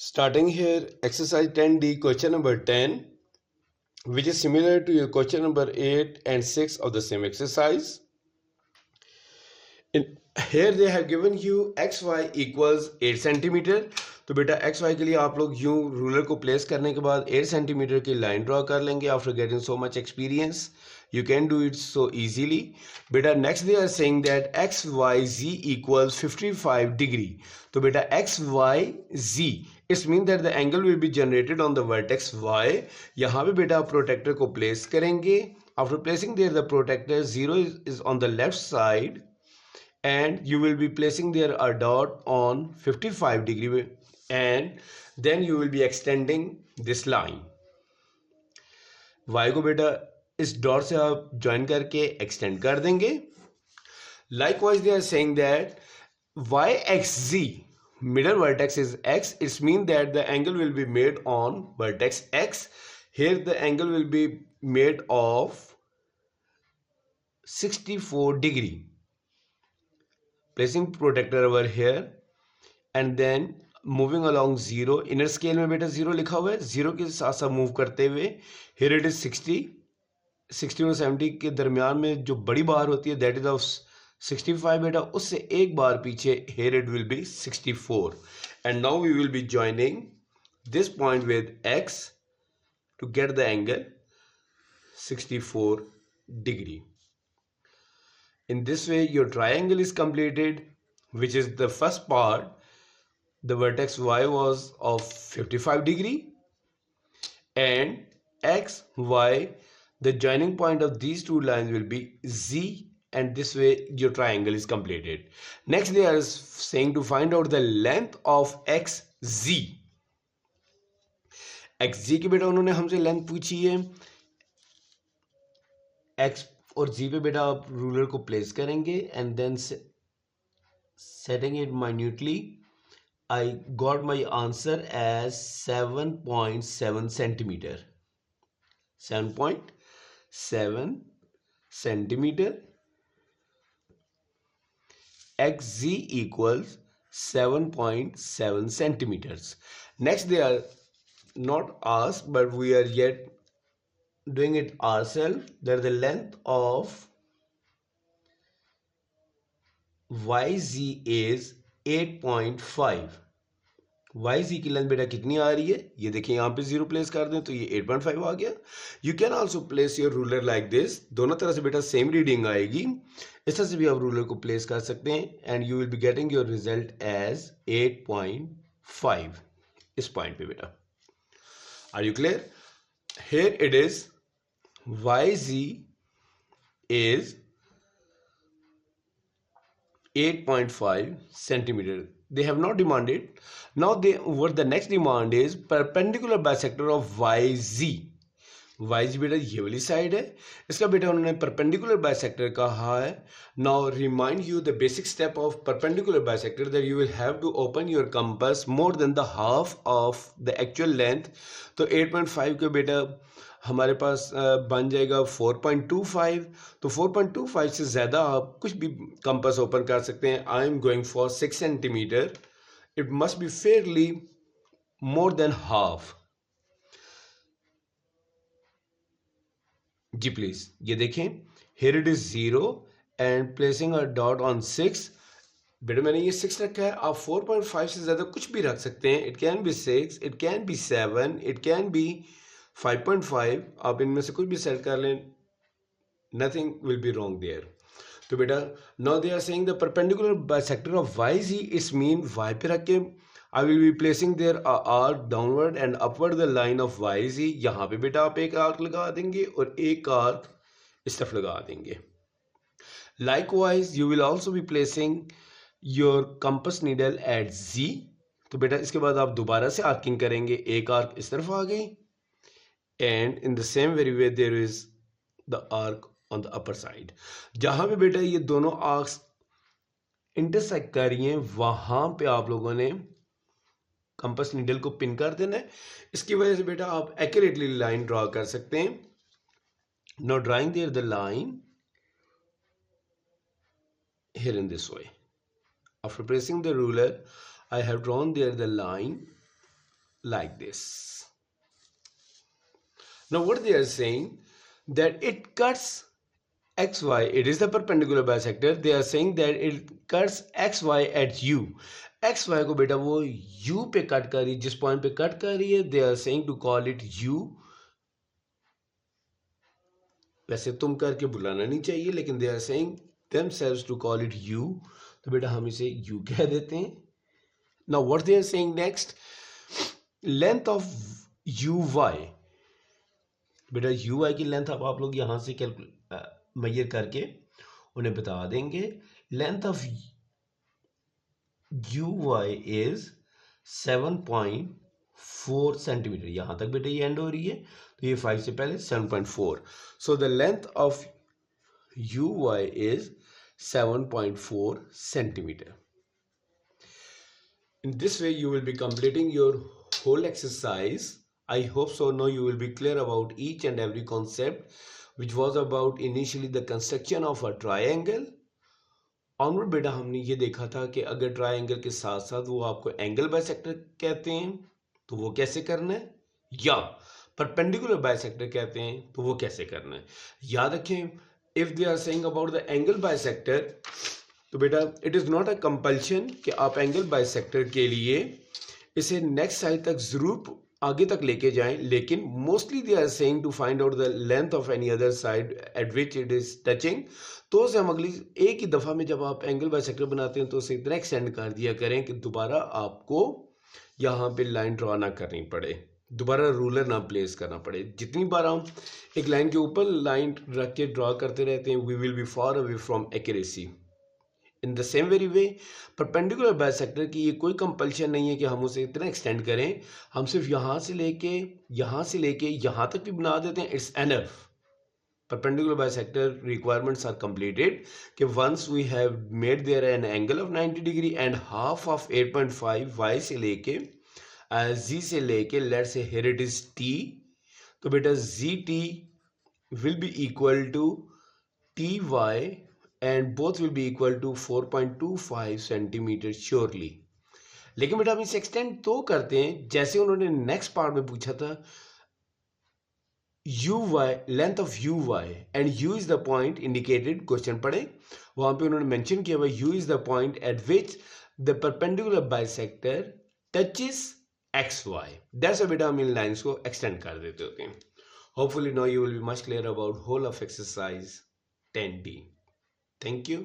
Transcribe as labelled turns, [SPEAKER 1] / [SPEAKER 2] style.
[SPEAKER 1] Starting here, exercise 10D, question number 10, which is similar to your question number 8 and 6 of the same exercise. Here they have given you xy equals 8 centimetre. तो बेटा xy के लिए आप लोग यूं ruler को place करने के बाद 8 सेंटीमीटर की लाइन ड्रॉ कर लेंगे। After getting so much experience you can do it so easily. Beta, next they are saying that xyz equals 55 degree. तो बेटा xyz, it means that the angle will be generated on the vertex y. यहाँ पे बेटा आप protector को place करेंगे। After placing there the protector, 0 is on the left side, and you will be placing there a dot on 55 degree, and then you will be extending this line. y को बेटा इस dot से आप join करके extend कर देंगे। Likewise they are saying that yxz, middle vertex is x, it means that the angle will be made on vertex x. Here the angle will be made of 64 degree. Placing protector over here and then moving along 0, inner scale में बेटा 0 लिखा हुआ है, 0 के साथ साथ move करते हुए here it is 60 और 70 के दरमियान में जो बड़ी बार होती है that is of 65 बेटा, उससे एक बार पीछे here it will be 64, and now we will be joining this point with x to get the angle 64 degree. In this way your triangle is completed, which is the first part. The vertex y was of 55 degree and x, y, the joining point of these two lines will be z, and this way your triangle is completed. Next they are saying to find out the length of xz. xz की बेटा उन्होंने हमसे length पूछी है। x और z पे बेटा आप रूलर को प्लेस करेंगे and then setting it minutely, I got my answer as 7.7 centimeter. 7.7 centimeter. xz equals 7.7 centimeters. Next they are not asked, but we are yet doing it ourselves, that the length of yz is 8.5. yz की length बेटा कितनी आ रही है, ये देखिए यहाँ पे 0 place कर दें तो ये 8.5 आ गया। You can also place your ruler like this, दोनों तरह से बेटा सेम रीडिंग आएगी। इस तरह से भी आप रूलर को प्लेस कर सकते हैं and you will be getting your result as 8.5 इस पॉइंट पे बेटा। Are you clear? Here it is yz is 8.5 centimeter. They have not demanded. Now what the next demand is perpendicular bisector of yz. yz बेटा ये वाली side है, इसका बेटा उन्होंने perpendicular bisector कहा है। Now remind you the basic step of perpendicular bisector, that you will have to open your compass more than the half of the actual length. तो 8.5 के बेटा हमारे पास बन जाएगा 4.25। तो 4.25 से ज़्यादा आप कुछ भी कंपास ओपन कर सकते हैं। I am going for 6 centimetre. It must be fairly more than half. जी प्लीज ये देखें, here it is 0 and placing a dot on 6। बेटा मैंने ये 6 रखा है, आप 4.5 से ज़्यादा कुछ भी रख सकते हैं। It can be 6, it can be 7, it can be 5.5, आप इनमें से कुछ भी सेट कर लें, nothing will be wrong there. तो बेटा now they are saying the perpendicular bisector of yz, इस मीन y पे रख के I will be placing there a arc downward and upward the line of yz। यहाँ पे बेटा आप एक आर्क लगा देंगे और एक आर्क इस तरफ लगा देंगे। Likewise you will also be placing your compass needle at z। तो बेटा इसके बाद आप दोबारा से आर्किंग करेंगे, एक आर्क इस तरफ आ गई, and in the same very way there is the arc on the upper side. जहां पे बेटा ये दोनों आर्क्स इंटरसेक्ट कर रही हैं वहां पे आप लोगों ने कंपास नीडल को पिन कर देना है। इसकी वजह से बेटा आप एक्यूरेटली लाइन ड्रॉ कर सकते हैं। Now drawing there the line here in this way. After pressing the ruler, I have drawn there the line like this. Now what they are saying, that it cuts xy, it is the perpendicular bisector. They are saying that it cuts xy at u. xy को बेटा वो u पे cut कर रही है, जिस point पे cut कर रही है, they are saying to call it u. वैसे तुम करके बुलाना नहीं चाहिए, लेकिन they are saying themselves to call it u, तो बेटा हम इसे u कह देते हैं. Now what they are saying next, length of uy, बेटा uy की लेंथ अब आप लोग यहाँ से मेजर करके उन्हें बता देंगे. Length of uy is 7.4 centimetre. यहाँ तक बेटा ये एंड हो रही है, तो ये 5 से पहले 7.4. So the length of uy is 7.4 centimeter. In this way you will be completing your whole exercise. I hope so now you will be clear about each and every concept which was about initially the construction of a triangle. Onward बेटा हमने ये देखा था कि अगर triangle के साथ साथ वो आपको एंगल बाइसेक्टर कहते हैं तो वो कैसे करना है, या परपेंडिकुलर बाइसेक्टर कहते हैं तो वो कैसे करना है. याद रखें, if they are saying about the angle bisector, तो बेटा it is not a compulsion कि आप एंगल बाइसेक्टर के लिए इसे नेक्स्ट साइड तक ज़रूर आगे तक लेके जाएं, लेकिन mostly they are saying to find out the length of any other side at which it is touching. तो उसे हम अगली एक ही दफ़ा में जब आप एंगल बाइसेक्टर बनाते हैं तो उसे इतना एक्सटेंड कर दिया करें कि दोबारा आपको यहाँ पे लाइन ड्रॉ ना करनी पड़े, दोबारा रूलर ना प्लेस करना पड़े. जितनी बार हम एक लाइन के ऊपर लाइन रख के ड्रॉ करते रहते हैं, we will be far away from accuracy. In the same very way perpendicular bisector की ये कोई कंपल्शन नहीं है कि हम उसे इतना एक्सटेंड करें. हम सिर्फ यहाँ से लेके यहाँ तक भी बना देते हैं, it's enough. Perpendicular bisector requirements are completed कि once we have made there an angle of 90 degree and half of 8.5 y से लेके z से लेके let's say here it is t, तो बेटा zt will be equal to ty and both will be equal to 4.25 centimeter surely. लेकिन बेटा हम इसे एक्सटेंड तो करते हैं जैसे उन्होंने नेक्स्ट पार्ट में पूछा था uy, length of uy and u is the point indicated. Question पढ़े, वहां पे उन्होंने मेंशन किया हुआ u is the point at which the perpendicular bisector touches xy. That's why बेटा हम इन लाइंस को एक्सटेंड कर देते होते हैं. Hopefully now you will be much clear about whole of exercise 10D. Thank you.